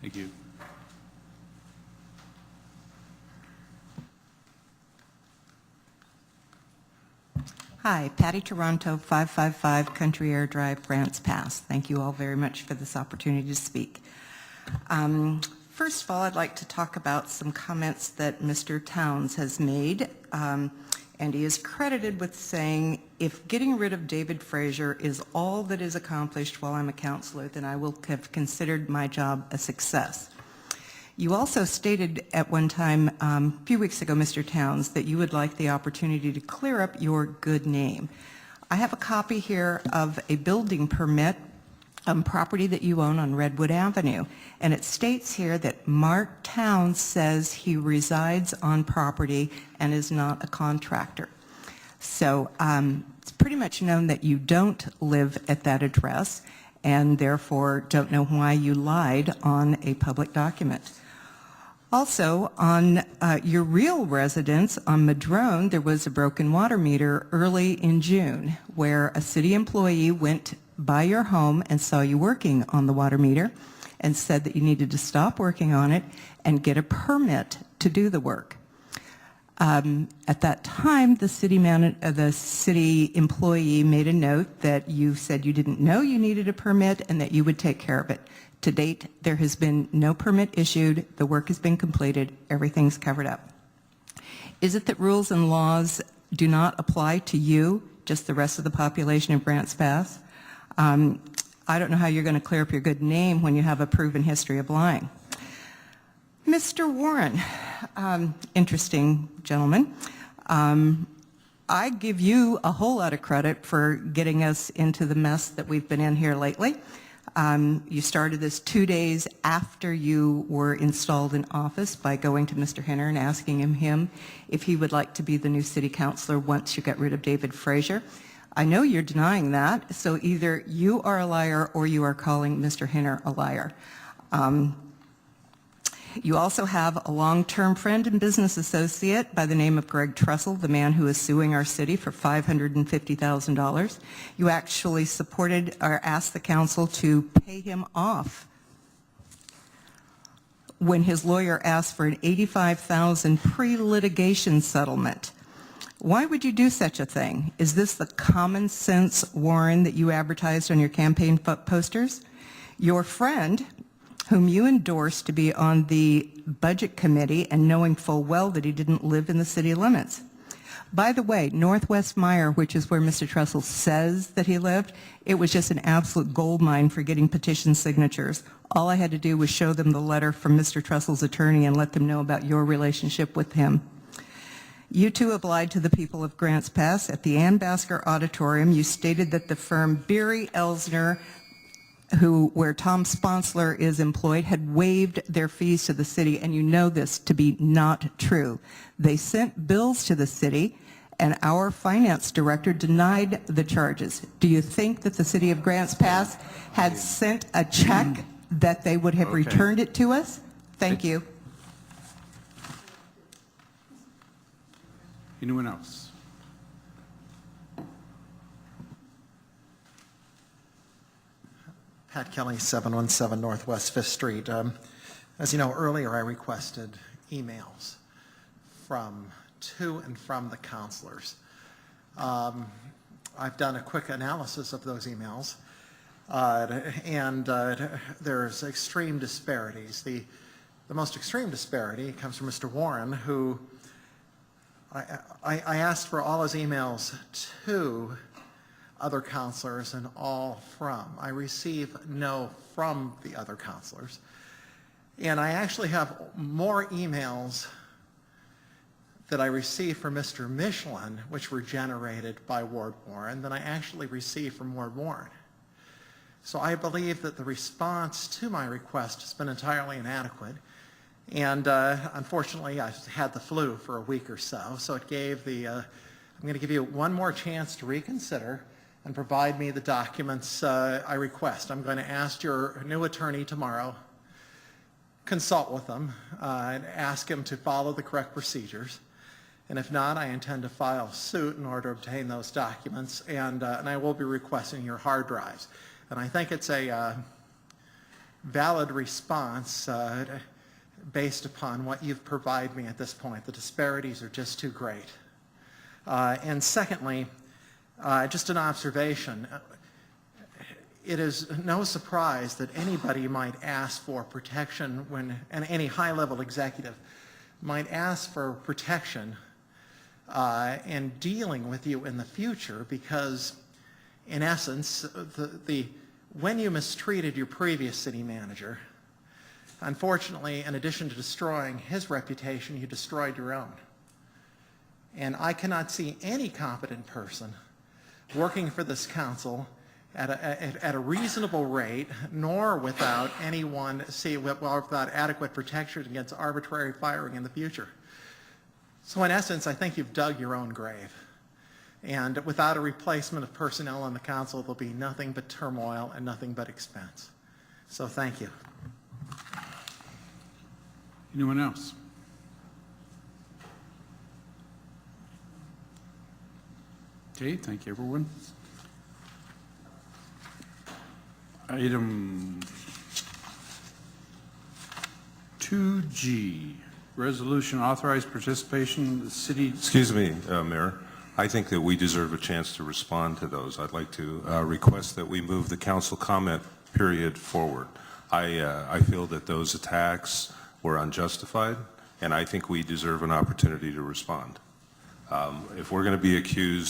Thank you. Hi, Patti Toronto, 555 Country Air Drive, Grants Pass. Thank you all very much for this opportunity to speak. First of all, I'd like to talk about some comments that Mr. Towns has made, and he is credited with saying, if getting rid of David Frazier is all that is accomplished while I'm a counselor, then I will have considered my job a success. You also stated at one time, a few weeks ago, Mr. Towns, that you would like the opportunity to clear up your good name. I have a copy here of a building permit property that you own on Redwood Avenue, and it states here that Mark Towns says he resides on property and is not a contractor. So it's pretty much known that you don't live at that address and therefore don't know why you lied on a public document. Also, on your real residence on Madrone, there was a broken water meter early in June where a city employee went by your home and saw you working on the water meter and said that you needed to stop working on it and get a permit to do the work. At that time, the city employee made a note that you said you didn't know you needed a permit and that you would take care of it. To date, there has been no permit issued, the work has been completed, everything's covered up. Is it that rules and laws do not apply to you, just the rest of the population of Grants Pass? I don't know how you're going to clear up your good name when you have a proven history of lying. Mr. Warren, interesting gentleman. I give you a whole lot of credit for getting us into the mess that we've been in here lately. You started this 2 days after you were installed in office by going to Mr. Henner and asking him if he would like to be the new city councilor once you get rid of David Frazier. I know you're denying that, so either you are a liar or you are calling Mr. Henner a liar. You also have a long-term friend and business associate by the name of Greg Trussell, the man who is suing our city for $550,000. You actually supported or asked the council to pay him off when his lawyer asked for an $85,000 pre-litigation settlement. Why would you do such a thing? Is this the common sense Warren that you advertised on your campaign posters? Your friend, whom you endorsed to be on the budget committee and knowing full well that he didn't live in the city limits. By the way, Northwest Meyer, which is where Mr. Trussell says that he lived, it was just an absolute gold mine for getting petition signatures. All I had to do was show them the letter from Mr. Trussell's attorney and let them know about your relationship with him. You too have lied to the people of Grants Pass. At the Ann Basker Auditorium, you stated that the firm Beery Elsner, where Tom Sponsler is employed, had waived their fees to the city, and you know this to be not true. They sent bills to the city, and our finance director denied the charges. Do you think that the city of Grants Pass had sent a check that they would have returned it to us? Thank you. Anyone else? Pat Kelly, 717 Northwest 5th Street. As you know, earlier I requested emails to and from the counselors. I've done a quick analysis of those emails, and there's extreme disparities. The most extreme disparity comes from Mr. Warren, who I asked for all his emails to other counselors and all from. I receive no from the other counselors. And I actually have more emails that I received from Mr. Michelin, which were generated by Ward Warren, than I actually received from Ward Warren. So I believe that the response to my request has been entirely inadequate. And unfortunately, I had the flu for a week or so, so it gave the, I'm going to give you one more chance to reconsider and provide me the documents I request. I'm going to ask your new attorney tomorrow, consult with them, and ask him to follow the correct procedures. And if not, I intend to file suit in order to obtain those documents, and I will be requesting your hard drives. And I think it's a valid response based upon what you've provided me at this point. The disparities are just too great. And secondly, just an observation. It is no surprise that anybody might ask for protection and any high-level executive might ask for protection in dealing with you in the future, because in essence, when you mistreated your previous city manager, unfortunately, in addition to destroying his reputation, you destroyed your own. And I cannot see any competent person working for this council at a reasonable rate, nor without without adequate protection against arbitrary firing in the future. So in essence, I think you've dug your own grave. And without a replacement of personnel on the council, there'll be nothing but turmoil and nothing but expense. So thank you. Anyone else? Okay, thank you, everyone. Item 2G, resolution authorized participation in the city. Excuse me, Mayor. I think that we deserve a chance to respond to those. I'd like to request that we move the council comment period forward. I feel that those attacks were unjustified, and I think we deserve an opportunity to respond. If we're going to be accused